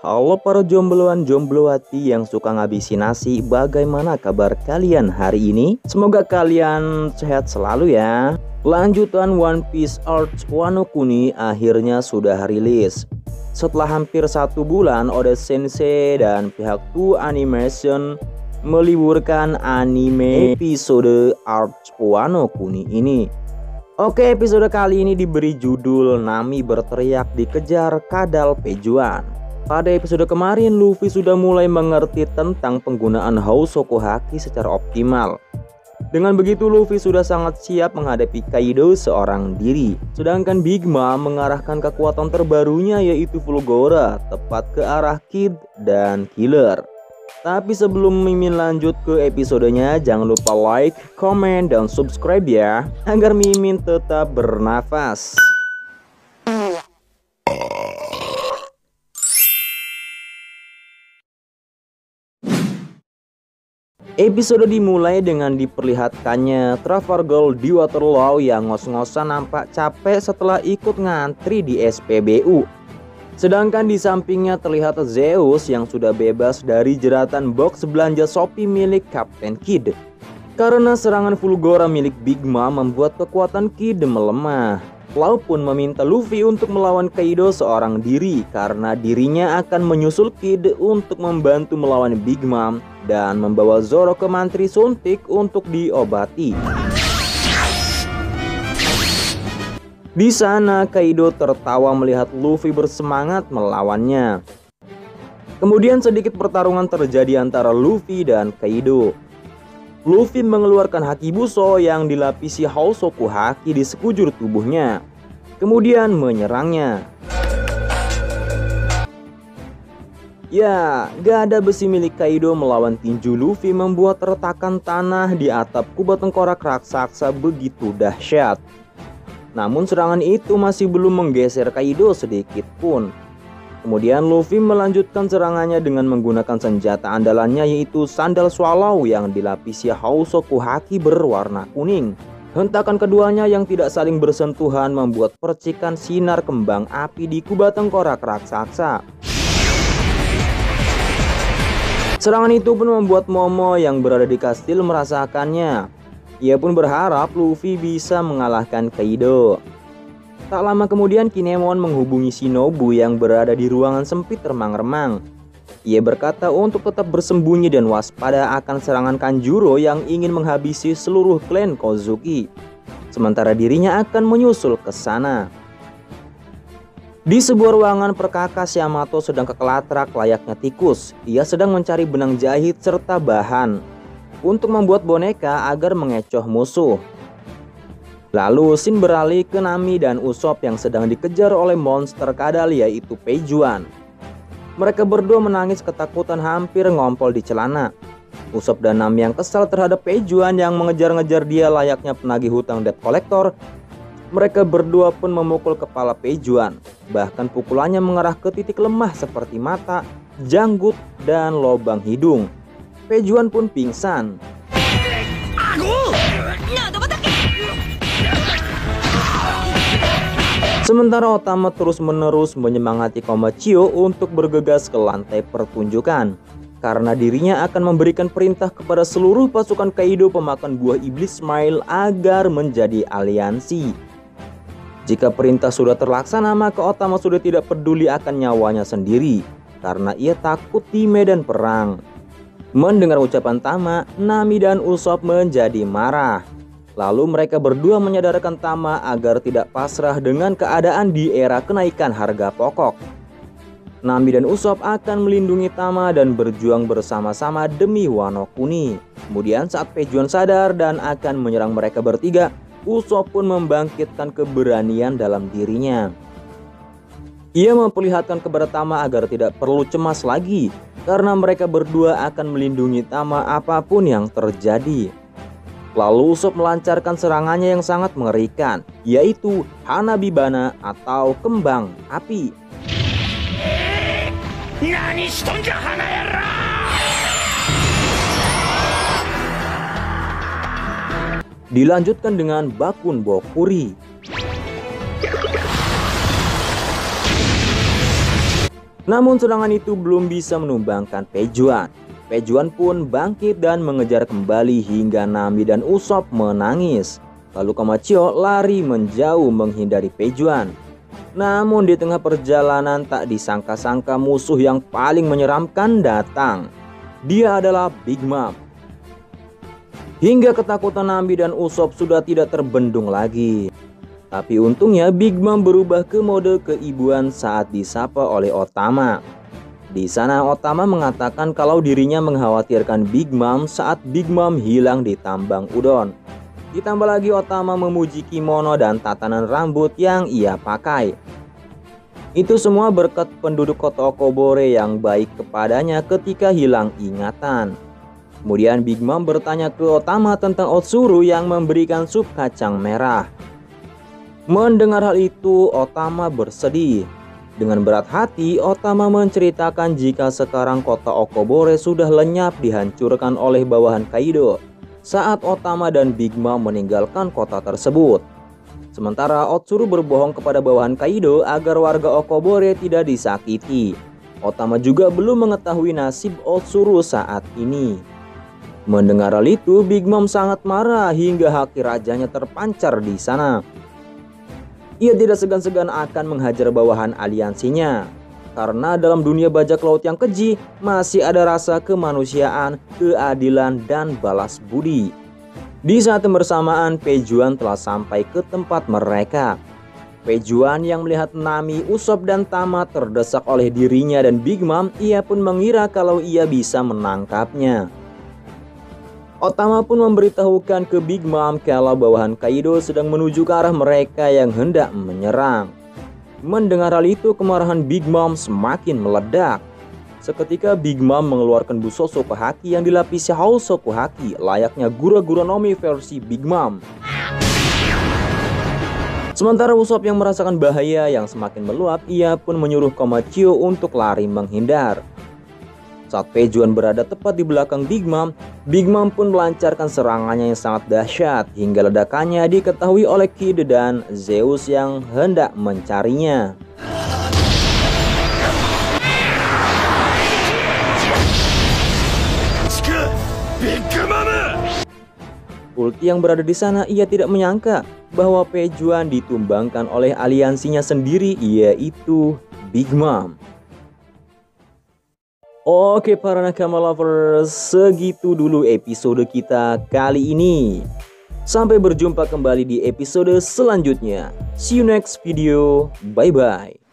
Halo para jombloan jomblowati yang suka ngabisin nasi, bagaimana kabar kalian hari ini? Semoga kalian sehat selalu ya. Lanjutan One Piece Arc Wano Kuni akhirnya sudah rilis. Setelah hampir 1 bulan, Oda Sensei dan pihak Two Animation meliburkan anime episode Arc Wano Kuni ini. Oke, episode kali ini diberi judul Nami berteriak dikejar kadal Pejuan. Pada episode kemarin, Luffy sudah mulai mengerti tentang penggunaan Housoku Haki secara optimal. Dengan begitu, Luffy sudah sangat siap menghadapi Kaido seorang diri. Sedangkan Big Mom mengarahkan kekuatan terbarunya yaitu Fulgora tepat ke arah Kid dan Killer. Tapi sebelum Mimin lanjut ke episodenya, jangan lupa like, komen, dan subscribe ya, agar Mimin tetap bernafas. Episode dimulai dengan diperlihatkannya Trafalgar di Waterloo yang ngos-ngosan nampak capek setelah ikut ngantri di SPBU. Sedangkan di sampingnya terlihat Zeus yang sudah bebas dari jeratan box belanja Shopee milik Kapten Kid. Karena serangan Fulgora milik Big Mom membuat kekuatan Kid melemah. Lau pun meminta Luffy untuk melawan Kaido seorang diri karena dirinya akan menyusul Kid untuk membantu melawan Big Mom dan membawa Zoro ke mantri suntik untuk diobati. Di sana Kaido tertawa melihat Luffy bersemangat melawannya. Kemudian sedikit pertarungan terjadi antara Luffy dan Kaido. Luffy mengeluarkan Haki Buso yang dilapisi Housoku Haki di sekujur tubuhnya, kemudian menyerangnya. Ya, gak ada besi milik Kaido melawan tinju Luffy membuat retakan tanah di atap kubah tengkorak raksasa begitu dahsyat. Namun serangan itu masih belum menggeser Kaido sedikit pun. Kemudian Luffy melanjutkan serangannya dengan menggunakan senjata andalannya yaitu sandal swallow yang dilapisi Housoku Haki berwarna kuning. Hentakan keduanya yang tidak saling bersentuhan membuat percikan sinar kembang api di kubah tengkorak raksasa. Serangan itu pun membuat Momo yang berada di kastil merasakannya. Ia pun berharap Luffy bisa mengalahkan Kaido. Tak lama kemudian Kinemon menghubungi Shinobu yang berada di ruangan sempit remang-remang. Ia berkata untuk tetap bersembunyi dan waspada akan serangan Kanjuro yang ingin menghabisi seluruh klan Kozuki. Sementara dirinya akan menyusul ke sana. Di sebuah ruangan perkakas, Yamato sedang kekelatrak layaknya tikus. Ia sedang mencari benang jahit serta bahan untuk membuat boneka agar mengecoh musuh. Lalu Shin beralih ke Nami dan Usopp yang sedang dikejar oleh monster kadal yaitu Pejuan. Mereka berdua menangis ketakutan hampir ngompol di celana. Usopp dan Nami yang kesal terhadap Pejuan yang mengejar-ngejar dia layaknya penagih hutang debt collector. Mereka berdua pun memukul kepala Pejuan. Bahkan pukulannya mengarah ke titik lemah seperti mata, janggut, dan lubang hidung. Pejuan pun pingsan. Sementara Otama terus-menerus menyemangati Komachio untuk bergegas ke lantai pertunjukan. Karena dirinya akan memberikan perintah kepada seluruh pasukan Kaido pemakan buah iblis Smile agar menjadi aliansi. Jika perintah sudah terlaksana, maka Otama sudah tidak peduli akan nyawanya sendiri. Karena ia takut di medan perang. Mendengar ucapan Tama, Nami dan Usopp menjadi marah. Lalu mereka berdua menyadarkan Tama agar tidak pasrah dengan keadaan di era kenaikan harga pokok. Nami dan Usopp akan melindungi Tama dan berjuang bersama-sama demi Wano Kuni. Kemudian saat Pejuan sadar dan akan menyerang mereka bertiga, Usopp pun membangkitkan keberanian dalam dirinya. Ia memperlihatkan kepada Tama agar tidak perlu cemas lagi, karena mereka berdua akan melindungi Tama apapun yang terjadi. Lalu Usopp melancarkan serangannya yang sangat mengerikan, yaitu Hanabibana atau kembang api. Dilanjutkan dengan Bakun Bokuri. Namun serangan itu belum bisa menumbangkan Pejuan. Pejuan pun bangkit dan mengejar kembali hingga Nami dan Usopp menangis. Lalu Komachiyo lari menjauh menghindari Pejuan. Namun di tengah perjalanan tak disangka-sangka musuh yang paling menyeramkan datang. Dia adalah Big Mom. Hingga ketakutan Nami dan Usopp sudah tidak terbendung lagi. Tapi untungnya Big Mom berubah ke mode keibuan saat disapa oleh Otama. Di sana Otama mengatakan kalau dirinya mengkhawatirkan Big Mom saat Big Mom hilang di tambang udon. Ditambah lagi Otama memuji kimono dan tatanan rambut yang ia pakai. Itu semua berkat penduduk kota Okobore yang baik kepadanya ketika hilang ingatan. Kemudian Big Mom bertanya ke Otama tentang Otsuru yang memberikan sup kacang merah. Mendengar hal itu, Otama bersedih. Dengan berat hati, Otama menceritakan jika sekarang kota Okobore sudah lenyap dihancurkan oleh bawahan Kaido saat Otama dan Big Mom meninggalkan kota tersebut. Sementara Otsuru berbohong kepada bawahan Kaido agar warga Okobore tidak disakiti. Otama juga belum mengetahui nasib Otsuru saat ini. Mendengar hal itu, Big Mom sangat marah hingga haki rajanya terpancar di sana. Ia tidak segan-segan akan menghajar bawahan aliansinya. Karena dalam dunia bajak laut yang keji, masih ada rasa kemanusiaan, keadilan, dan balas budi. Di saat yang bersamaan, Pejuan telah sampai ke tempat mereka. Pejuan yang melihat Nami, Usopp, dan Tama terdesak oleh dirinya dan Big Mom, ia pun mengira kalau ia bisa menangkapnya. Otama pun memberitahukan ke Big Mom kalau bawahan Kaido sedang menuju ke arah mereka yang hendak menyerang. Mendengar hal itu, kemarahan Big Mom semakin meledak. Seketika Big Mom mengeluarkan buso Sokohaki yang dilapisi haul Sokohaki layaknya Gura-Gura Nomi versi Big Mom. Sementara Usopp yang merasakan bahaya yang semakin meluap, ia pun menyuruh Komachiyo untuk lari menghindar. Saat Pejuan berada tepat di belakang Big Mom pun melancarkan serangannya yang sangat dahsyat hingga ledakannya diketahui oleh Kid dan Zeus yang hendak mencarinya. Ulti yang berada di sana, ia tidak menyangka bahwa Pejuan ditumbangkan oleh aliansinya sendiri, yaitu Big Mom. Oke para nakama lovers, segitu dulu episode kita kali ini. Sampai berjumpa kembali di episode selanjutnya. See you next video. Bye bye.